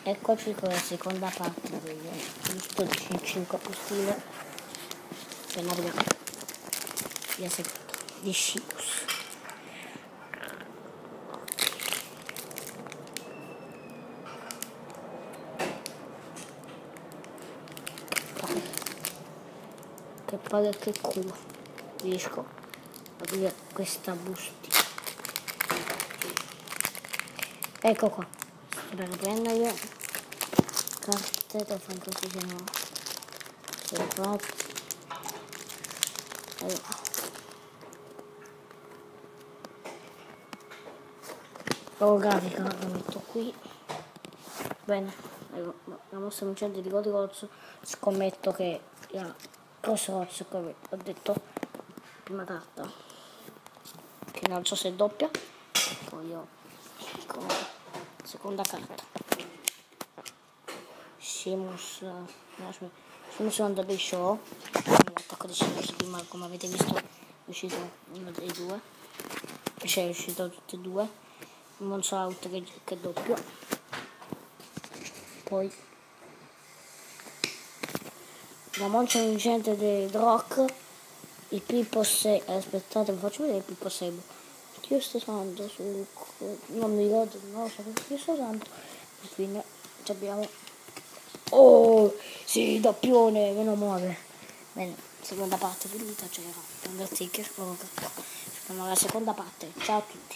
Eccoci con la seconda parte giusto di 5 postine per navigare via seconda di Scibus. Che paga che culo riesco a aprire questa bustina. Ecco qua, per prendere carte da fare così, se no sono pronto. Grafica la metto qui. Bene, la mossa vincente di Godigolz. Scommetto che la prossima volta, come ho detto, prima carta che non so se è doppia, poi io con seconda carta Scibus on the Show, l'attacco di Scibus prima, come avete visto è uscito uno dei due, cioè è uscito tutti e due, un Monster Out che è doppio, poi la moncia vincente del Rock, il Pippo 6, aspettate, vi faccio vedere il Pippo 6, io sto usando su, non mi ricordo, non lo so perché io sto usando, infine abbiamo, oh sì, doppione, meno male. Bene, seconda parte finita, c'era Undertaker, ci vediamo alla seconda parte, ciao a tutti.